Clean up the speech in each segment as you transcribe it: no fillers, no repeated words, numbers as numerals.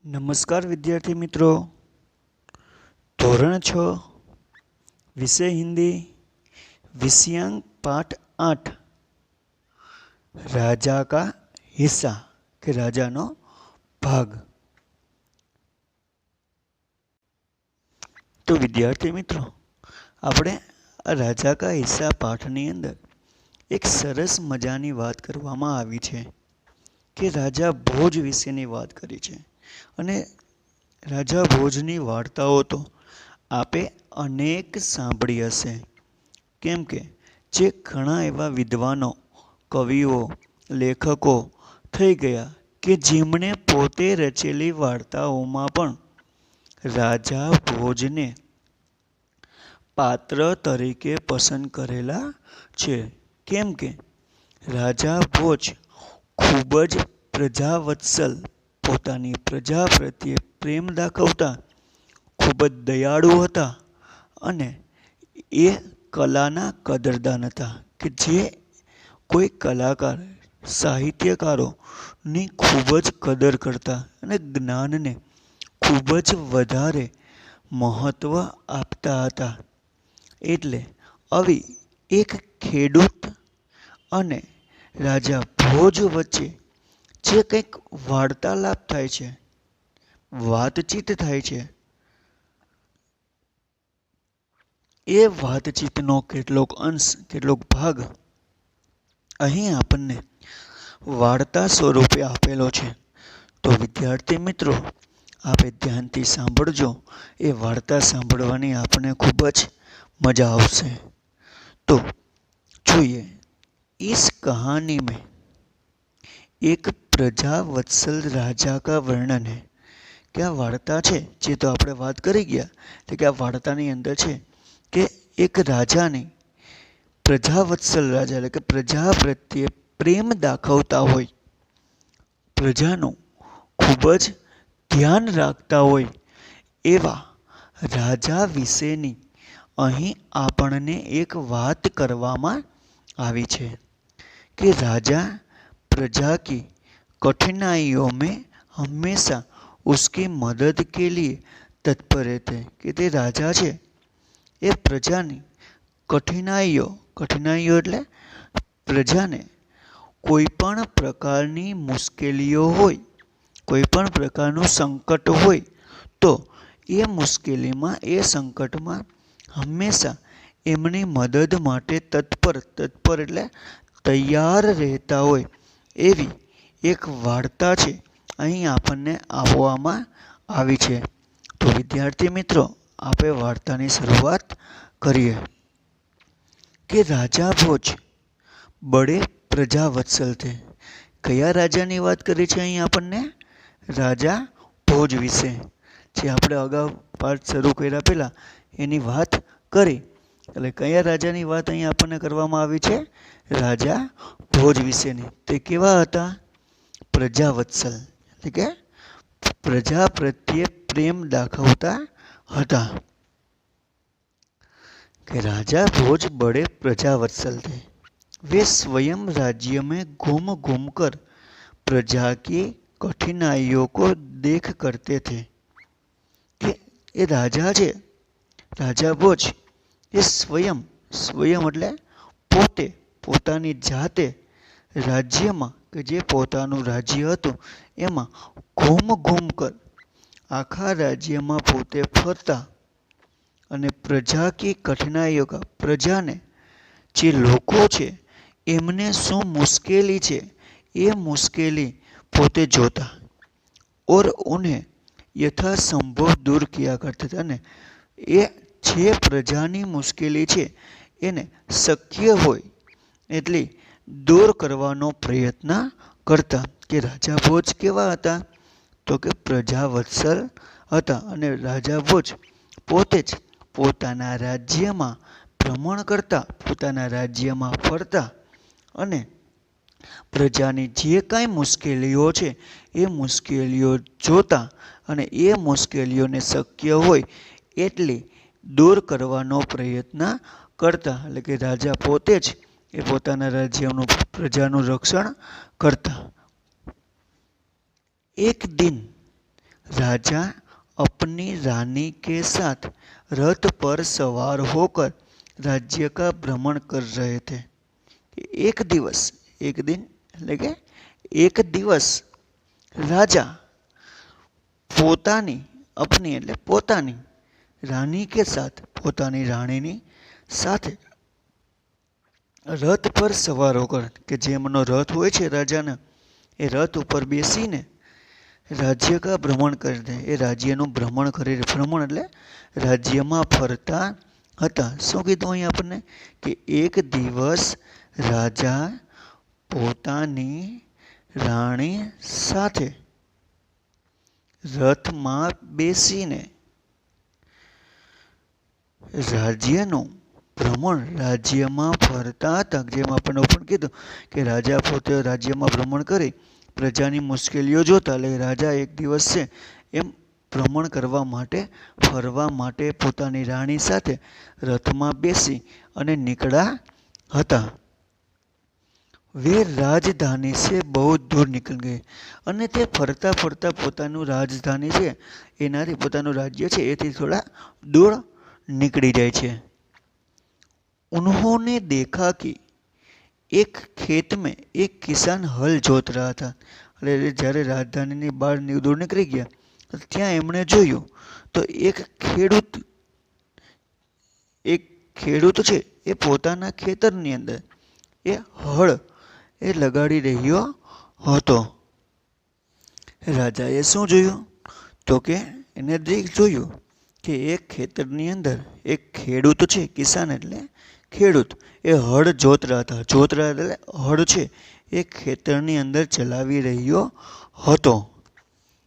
નમસ્કાર વિદ્યાર્થી મિત્રો, ધોરણ 6 વિષય હિન્દી વિષयांक पाठ 8 राजा का हिस्सा के राजानो भाग। तो विद्यार्थी मित्रों, આપણે આ રાજા કા હિસ્સા પાઠની અંદર એક સરસ મજાની વાત કરવામાં આવી છે કે રાજા ભોજ વિશેની વાત કરી છે। અને રાજા ભોજની વાર્તાઓ તો આપે અનેક સાંભળી હશે, કેમ કે જે ઘણા એવા વિદ્વાનો, કવિઓ, લેખકો થઈ ગયા કે જેમણે પોતે રચેલી વાર્તાઓમાં પણ રાજા ભોજને પાત્ર તરીકે પસંદ કરેલા છે। કેમ કે રાજા ભોજ ખૂબ જ પ્રજાવત્સલ, પોતાની પ્રજા પ્રત્યે પ્રેમ દાખવતા, ખૂબ જ દયાળુ હતા અને એ કલાના કદરદાન હતા કે જે કોઈ કલાકાર, સાહિત્યકારોની ખૂબ જ કદર કરતા અને જ્ઞાનને ખૂબ જ વધારે મહત્ત્વ આપતા હતા। એટલે આવી એક ખેડૂત અને રાજા ભોજ વચ્ચે જે કંઈક વાર્તાલાપ થાય છે, વાતચીત થાય છે, એ વાતચીતનો કેટલોક અંશ, કેટલોક ભાગ અહીં આપણને વાર્તા સ્વરૂપે આપેલો છે। તો વિદ્યાર્થી મિત્રો, આપે ધ્યાનથી સાંભળજો, એ વાર્તા સાંભળવાની આપણને ખૂબ જ मजा आवशे। तो જોઈએ, इस कहानी में एक प्रजावत्सल राजा का वर्णन है। કે આ વાર્તા છે જે તો આપણે વાત કરી ગયા, એટલે કે આ વાર્તાની અંદર છે કે એક રાજાની, પ્રજાવત્સલ રાજા એટલે કે પ્રજા પ્રત્યે પ્રેમ દાખવતા હોય, પ્રજાનું ખૂબ જ ધ્યાન રાખતા હોય એવા રાજા વિશેની અહીં આપણને એક વાત કરવામાં આવી છે कि राजा प्रजा की कठिनाइयों में हमेशा उसकी मदद के लिए तत्पर रहते। कि તે રાજા છે એ પ્રજાની કઠિનાઈઓ એટલે પ્રજાને કોઈ પણ પ્રકારની મુશ્કેલીઓ હોય, કોઈ પણ પ્રકારનું સંકટ હોય તો એ મુશ્કેલીમાં, એ સંકટમાં હંમેશા એમની મદદ માટે તત્પર એટલે તૈયાર રહેતા હોય એવી એક વાર્તા છે અહીં આપણને આપવામાં આવી છે। તો વિદ્યાર્થી મિત્રો, આપણે વાર્તાની શરૂઆત કરીએ કે રાજા ભોજ બડે પ્રજાવત્સલ થે। કયા રાજાની વાત કરી છે અહીં આપણને? રાજા ભોજ વિશે, જે આપણે અગાઉ પાઠ શરૂ કર્યા પહેલાં એની વાત કરી। એટલે કયા રાજાની વાત અહીં આપણને કરવામાં આવી છે? રાજા ભોજ વિશેની। તે કેવા હતા? પ્રજાવત્સલ, એટલે કે પ્રજા પ્રત્યે પ્રેમ દાખવતા હતા। कि राजा भोज बड़े प्रजावत्सल थे। वे स्वयं राज्य में घूम घूम कर प्रजा की कठिनाइयों को देख करते थे। कि ये राजा છે, રાજા ભોજ, એ સ્વયં એટલે પોતે, પોતાની જાતે રાજ્યમાં, કે જે પોતાનું રાજ્ય હતું એમાં ઘૂમ ઘૂમ કર, આખા રાજ્યમાં પોતે ફરતા અને પ્રજા કી કઠિનાઈઓ કા, પ્રજાને, જે લોકો છે એમને શું મુશ્કેલી છે એ મુશ્કેલી પોતે જોતા और उन्हें यथासंभव दूर किया करते थे। અને એ જે પ્રજાની મુશ્કેલી છે એને શક્ય હોય એટલી દૂર કરવાનો પ્રયત્ન કરતા। કે રાજા ભોજ કેવા હતા? તો કે પ્રજાવત્સલ હતા અને રાજા ભોજ પોતે જ પોતાના રાજ્યમાં ભ્રમણ કરતા, પોતાના રાજ્યમાં ફરતા અને પ્રજાની જે કાંઈ મુશ્કેલીઓ છે એ મુશ્કેલીઓ જોતા અને એ મુશ્કેલીઓને શક્ય હોય એટલી દૂર કરવાનો પ્રયત્ન કરતા। એટલે કે રાજા પોતે જ એ પોતાના રાજ્યનું, પ્રજાનું રક્ષણ કરતા। એક દિન राजा अपनी रानी के साथ रथ पर सवार होकर राज्य का भ्रमण कर रहे थे। एक दिवस, एक दिन એટલે કે એક દિવસ રાજા પોતાની अपनी એટલે પોતાની રાની કે સાથ પોતાની રાણીની સાથે રથ પર સવાર હોકર કે જેમનો રથ હોય છે રાજાના એ રથ ઉપર બેસીને રાજ્ય કા ભ્રમણ કરી દે એ રાજ્યનું ભ્રમણ કરી ભ્રમણ એટલે રાજ્યમાં ફરતા હતા। શું કીધું અહીં આપણને કે એક દિવસ રાજા પોતાની રાણી સાથે રથમાં બેસીને રાજ્યનું ભ્રમણ રાજ્યમાં ફરતા હતા। જેમ આપણને પણ કીધું કે રાજા પોતે રાજ્યમાં ભ્રમણ કરી પ્રજાની મુશ્કેલીઓ જોતા એટલે રાજા એક દિવસ છે એમ ભ્રમણ કરવા માટે ફરવા માટે પોતાની રાણી સાથે રથમાં બેસી અને નીકળ્યા હતા। वे राजधानी से बहुत दूर निकल गए અને તે ફરતા ફરતા પોતાનું રાજધાની છે એનાથી પોતાનું રાજ્ય છે એથી થોડા દૂર निकली जाए छे। उन्होंने देखा कि एक खेत में एक किसान हल जोत रहा था। એટલે જ્યારે રાજધાનીની બહાર દૂર નીકળી ગયા ત્યાં એમણે જોયું તો એક ખેડૂત છે એ પોતાના ખેતરની અંદર એ હળ એ લગાડી રહ્યો હતો। રાજાએ શું જોયું તો કે એને જોયું કે એક ખેતરની અંદર એક ખેડૂત છે કિસાન એટલે ખેડૂત એ હળ જોત રહ્યા હતા। જોત રહ્યા એટલે હળ છે એ ખેતરની અંદર ચલાવી રહ્યો હતો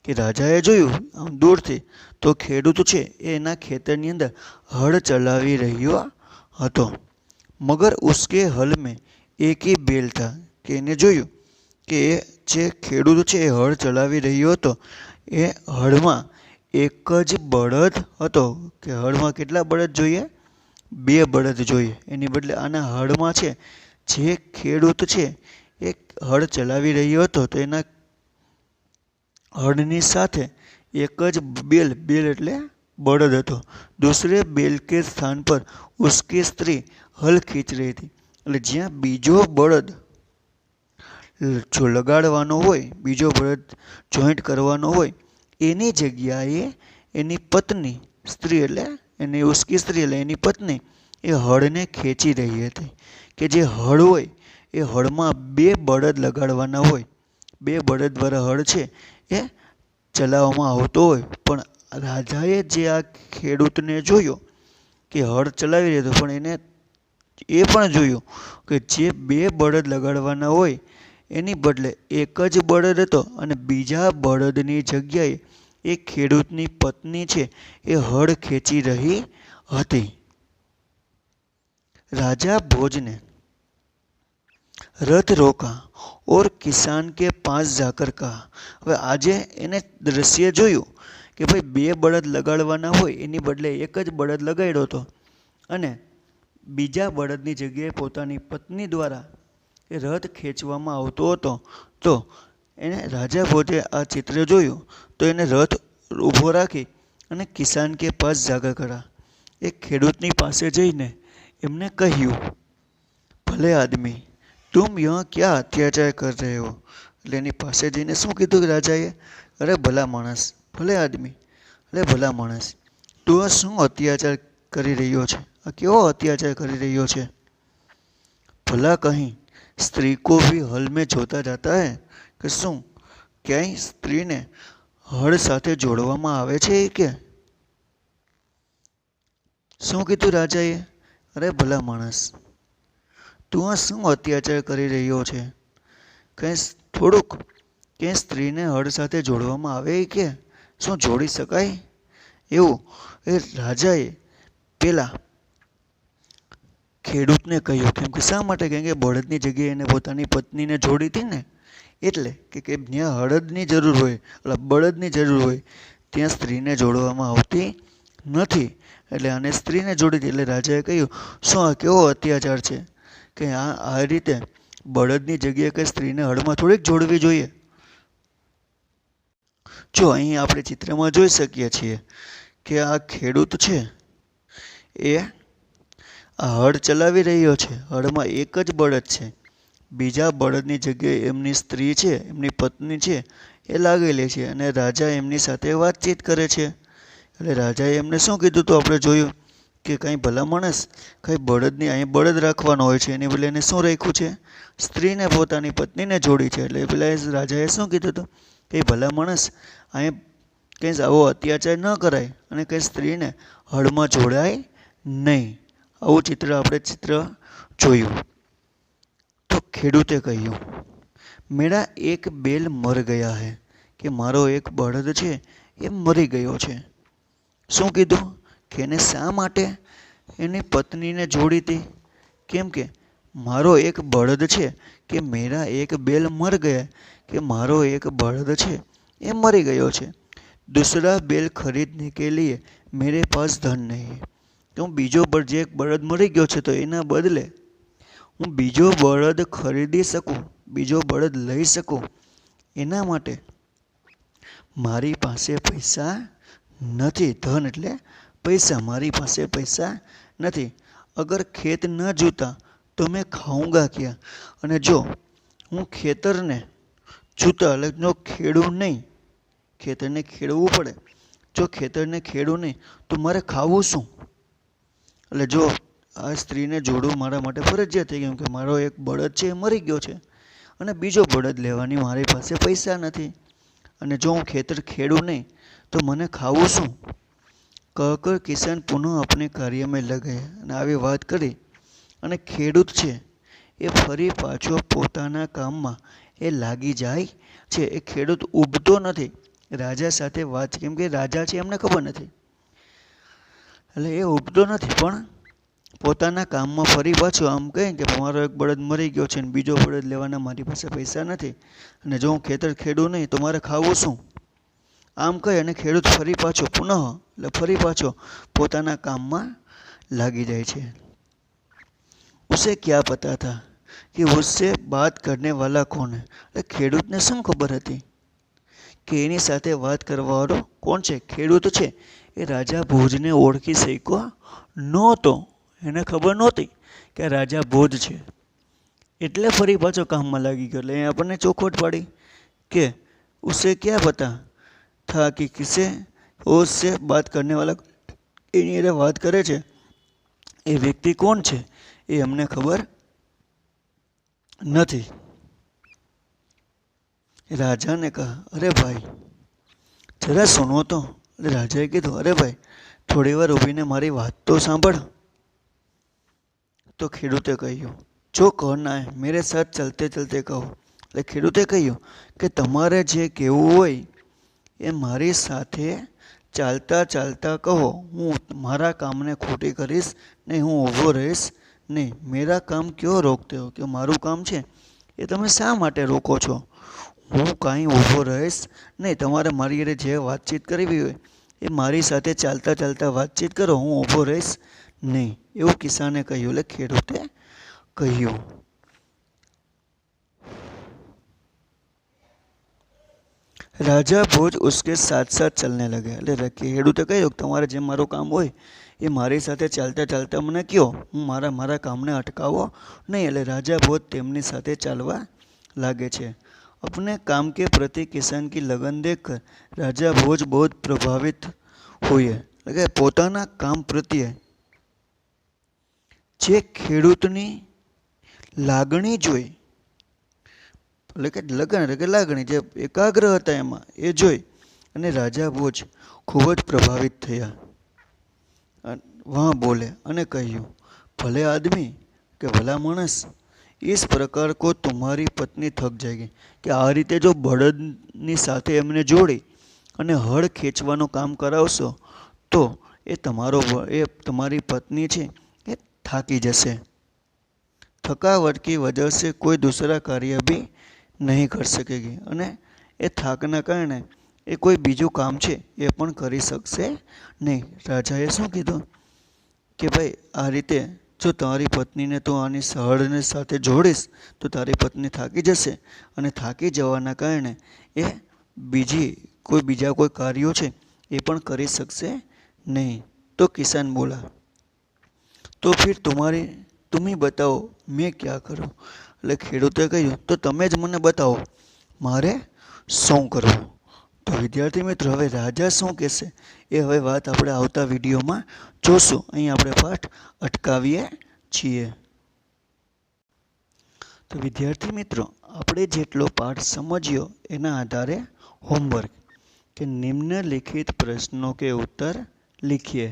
કે રાજાએ જોયું આમ દૂરથી તો ખેડૂત છે એ એના ખેતરની અંદર હળ ચલાવી રહ્યો હતો। મગર ઉસકે હલ મેં એક ही बैल था કે એને જોયું કે જે ખેડૂત છે એ હળ ચલાવી રહ્યો હતો એ હળમાં એક જ બળદ હતો કે હળમાં કેટલા બળદ જોઈએ 2 બળદ જોઈએ એની બદલે આના હળમાં છે જે ખેડૂત છે એ હળ ચલાવી રહ્યો હતો તો એના હળની સાથે એક જ બેલ એટલે બળદ હતો। दूसरे बैल के स्थान पर उसकी स्त्री हल खींच रही थी એટલે જ્યાં બીજો બળદ જો લગાડવાનો હોય બીજો બળદ જોઈન્ટ કરવાનો હોય એની જગ્યાએ એની પત્ની સ્ત્રી એટલે એની ઉસકી સ્ત્રી એટલે એની પત્ની એ હળને ખેંચી રહી હતી કે જે હળ હોય એ હળમાં 2 બળદ લગાડવાના હોય 2 બળદ દ્વારા હળ છે એ ચલાવવામાં આવતો હોય પણ રાજાએ જે આ ખેડૂતને જોયો કે હળ ચલાવી રહ્યો હતો પણ એને એ પણ જોયું કે જે 2 બળદ લગાડવાના હોય એની બદલે એક જ બળદ હતો અને બીજા બળદની જગ્યાએ એ ખેડૂતની પત્ની છે એ હળ ખેંચી રહી હતી। राजा भोज ने रथ रोका और किसान के पास जाकर कहा। હવે આજે એને દ્રશ્ય જોયું કે ભાઈ 2 બળદ લગાડવાના હોય એની બદલે એક જ બળદ લગાડ્યો હતો અને બીજા બળદની જગ્યાએ પોતાની પત્ની દ્વારા એ રથ ખેંચવામાં આવતો હતો તો એને રાજા ભોજે આ ચિત્ર જોયું તો એને રથ ઊભો રાખી અને કિસાન કે પાસ જાગર કરા એ ખેડૂતની પાસે જઈને એમને કહ્યું ભલે આદમી तुम यहाँ क्या अत्याचार कर रहे हो એટલે એની પાસે જઈને શું કીધું રાજાએ અરે ભલા માણસ ભલે આદમી અરે ભલા માણસ તું આ શું અત્યાચાર કરી રહ્યો છે આ કેવો અત્યાચાર કરી રહ્યો છે ભલા કहीं स्त्री को भी हल में जोता जाता है કે શું ક્યાંય સ્ત્રીને હળ સાથે જોડવામાં આવે છે કે શું કીધું રાજાએ અરે ભલા માણસ તું આ શું અત્યાચાર કરી રહ્યો છે કંઈ થોડુંક ક્યાંય સ્ત્રીને હળ સાથે જોડવામાં આવે કે શું જોડી શકાય એવું એ રાજાએ પેલા ખેડૂતને કહ્યું કેમ કે શા માટે કેમ કે બળદની જગ્યાએ એને પોતાની પત્નીને જોડી હતી ને એટલે કે જ્યાં હળદની જરૂર હોય એટલે બળદની જરૂર હોય ત્યાં સ્ત્રીને જોડવામાં આવતી નથી એટલે આને સ્ત્રીને જોડી હતી એટલે રાજાએ કહ્યું શું આ કેવો અત્યાચાર છે કે આ રીતે બળદની જગ્યાએ કંઈ સ્ત્રીને હળમાં થોડીક જોડવી જોઈએ। જો અહીં આપણે ચિત્રમાં જોઈ શકીએ છીએ કે આ ખેડૂત છે એ આ હળ ચલાવી રહ્યો છે. હળમાં એક જ બળદ છે. બીજા બળદની જગ્યાએ એમની સ્ત્રી છે, એમની પત્ની છે એ લાગેલી છે અને રાજા એમની સાથે વાતચીત કરે છે. એટલે રાજાએ એમને શું કીધું તો આપણે જોયું કે કંઈ ભલા માણસ કંઈ બળદની અહીં બળદ રાખવાનો હોય છે એની બદલે એને શું રાખ્યું છે? સ્ત્રીને પોતાની પત્નીને જોડી છે. એટલે પેલા રાજાએ શું કીધું હતું કે ભલા માણસ અહીં કંઈ આવો અત્યાચાર ન કરાય અને કંઈ સ્ત્રીને હળમાં જોડાય નહીં. આવું ચિત્ર જોયું. તો ખેડૂતે કહ્યું, મેરા એક બેલ મર ગયા હૈ, કે મારો એક બળદ છે એ મરી ગયો છે. શું કીધું કે એને શા માટે એની પત્નીને જોડી હતી? કેમ કે મારો એક બળદ છે કે મેરા એક બેલ મર ગયા, કે મારો એક બળદ છે એ મરી ગયો છે. दूसरा बैल खरीदने के लिए मेरे पास धन नहीं है. તો હું બીજો જે એક બળદ મરી ગયો છે તો એના બદલે હું બીજો બળદ ખરીદી શકું, બીજો બળદ લઈ શકું, એના માટે મારી પાસે પૈસા નથી. ધન એટલે પૈસા. મારી પાસે પૈસા નથી. અગર ખેત ન જોતા તો મેં ખાઉંગા ક્યાં? અને જો હું ખેતરને જોતા એટલે જો ખેડું નહીં, ખેતરને ખેડવું પડે, જો ખેતરને ખેડું નહીં તો મારે ખાવું શું? એટલે જો આ સ્ત્રીને જોડવું મારા માટે ફરજિયાત થઈ ગયું કે મારો એક બળદ છે એ મરી ગયો છે અને બીજો બળદ લેવાની મારી પાસે પૈસા નથી. અને જો હું ખેતર ખેડું નહીં તો મને ખાવું શું? કહકર કિસાન પુનઃ अपने કાર્ય में લગે. અને આવી વાત કરી અને ખેડૂત છે એ ફરી પાછો પોતાના કામમાં એ લાગી જાય છે. એ ખેડૂત ઊભતો નથી રાજા સાથે વાત, કેમ કે રાજા છે એમને ખબર નથી, એટલે એ ઊભતો નથી પણ પોતાના કામમાં ફરી પાછો આમ કહે કે મારો એક બળદ મરી ગયો છે અને બીજો બળદ લેવાના મારી પાસે પૈસા નથી અને જો હું ખેતર ખેડું નહીં તો મારે ખાવું શું? આમ કહી અને ખેડૂત ફરી પાછો ફરી પાછો પોતાના કામમાં લાગી જાય છે. ઉસે ક્યા પતા થા કે ઉસસે બાત કરને વાલા કોણ હૈ? એટલે ખેડૂતને શું ખબર હતી કે એની સાથે વાત કરવાવાળો કોણ છે? ખેડૂત છે એ રાજા ભોજને ઓળખી શક્યો નહોતો. એને ખબર નહોતી કે રાજા ભોજ છે, એટલે ફરી પાછો કામમાં લાગી ગયો. એટલે એ આપણને ચોખવટ પાડી કે ઉસે ક્યાં પતા થા કે કિસે ઓસે બાત કરને વાલા, એની અરે વાત કરે છે એ વ્યક્તિ કોણ છે એ અમને ખબર નથી. રાજાને કહા, અરે ભાઈ જરા સુનો તો. એટલે રાજાએ કીધું, અરે ભાઈ થોડી વાર ઊભીને મારી વાત તો સાંભળ. તો ખેડૂતે કહ્યું, જો કહના હે મેરે સાથ ચલતે ચલતે કહો. એટલે ખેડૂતે કહ્યું કે તમારે જે કહેવું હોય એ મારી સાથે ચાલતા ચાલતા કહો. હું મારા કામને ખોટી કરીશ નહીં, હું ઊભો રહીશ નહીં. મેરા કામ ક્યો રોકતે હો? કે મારું કામ છે એ તમે શા માટે રોકો છો? હું કાંઈ ઊભો રહીશ નહીં. તમારે મારી હારે જે વાતચીત કરવી હોય એ મારી સાથે ચાલતા ચાલતા વાતચીત કરો, હું ઊભો રહીશ નહીં. એવું કિસાને કહ્યું. એટલે ખેડૂતે કહ્યું. રાજા ભોજ ઉસકે સાથ સાથ ચલને લગે. એટલે ખેડૂતે કહ્યું તમારે જે મારું કામ હોય એ મારી સાથે ચાલતા ચાલતા મને કહો, હું મારા કામને અટકાવો નહીં. એટલે રાજા ભોજ તેમની સાથે ચાલવા લાગે છે. अपने काम के प्रति किसान की लगन देखकर राजा भोज बहुत प्रभावित हुए. એટલે કે પોતાના કામ પ્રત્યે જે ખેડૂતની લાગણી જોઈ, એટલે કે લગન એટલે કે લાગણી જે એકાગ્ર હતા એમાં એ જોઈ અને રાજા ભોજ ખૂબ જ પ્રભાવિત થયા. વહાં બોલે અને કહ્યું, ભલે આદમી કે ભલા માણસ, इस प्रकार को तुम्हारी पत्नी थक जाएगी. કે આ રીતે જો બળદની સાથે એમને જોડી અને હળ ખેંચવાનું કામ કરાવશો તો એ તમારી પત્ની છે એ થાકી જશે. थकावट की वजह से कोई दूसरा कार्य भी नहीं कर सकेगी. અને એ થાકના કારણે એ કોઈ બીજું કામ છે એ પણ કરી શકશે નહીં. રાજાએ શું કીધું કે ભાઈ આ રીતે જો તારી પત્નીને તું આની હળની સાથે જોડીશ તો તારી પત્ની થાકી જશે અને થાકી જવાના કારણે એ બીજી कोई बीजा कोई कार्यों छे ए पण करी शकशे नहीं। तो किसान बोला, तो फिर तुम्हें बताओ मैं क्या करूँ। એટલે ખેડૂતે કહ્યું, તો તમે જ મને બતાવો મારે શું કરવું। તો વિદ્યાર્થી મિત્રો હવે રાજા શું કહેશે એ હવે વાત આપણે આવતા વિડીયોમાં જોશું। અહીં આપણે પાઠ અટકાવીએ છીએ। તો વિદ્યાર્થી મિત્રો આપણે જેટલો પાઠ સમજ્યો એના આધારે હોમવર્ક કે નિમ્નલિખિત प्रश्नों के उत्तर लिखिए।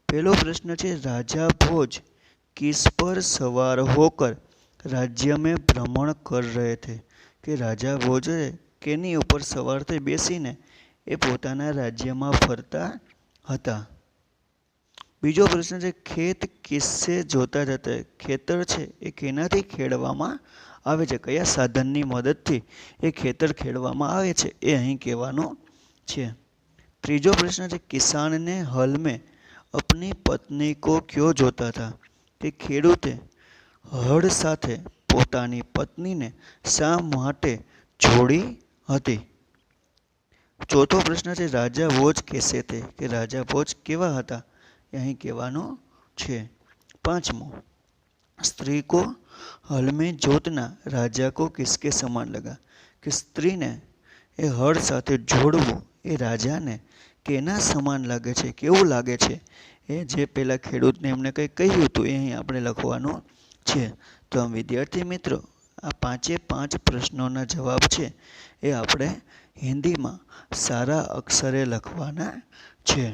पहलो प्रश्न है, राजा भोज किस पर सवार होकर राज्य में भ्रमण कर रहे थे। कि राजा भोज केनी ऊपर सवार थई बेसीने ए पोताना राज्य में फरता हता। बीजो प्रश्न है, खेत किससे जोता जाता है। खेतर छे ए केनाथी खेडवामां आवे छे, कया साधननी मददथी ए खेतर खेडवामां आवे छे ए અહીં કહેવાનું છે। ત્રીજો પ્રશ્ન છે, किसान ने हल में अपनी पत्नी को क्यों जोता था। कि ખેડૂતે હળ સાથે પોતાની પત્નીને શા માટે જોડી હતી। ચોથો પ્રશ્ન છે, રાજા ભોજ कैसे थे। कि राजा भोज केवा हता એ અહીં કહેવાનું છે। પાંચમો, स्त्री को हल में जोतना राजा को किसके समान लगा। कि स्त्रीने ए हળ સાથે જોડવું એ રાજાને કેના સમાન લાગે છે, કેવું લાગે છે એ જે પેલા ખેડૂતને એમને કંઈ કહ્યું હતું એ અહીં આપણે લખવાનું છે। તો આમ વિદ્યાર્થી મિત્રો આ 5 પ્રશ્નોના જવાબ છે એ આપણે હિન્દીમાં સારા અક્ષરે લખવાના છે।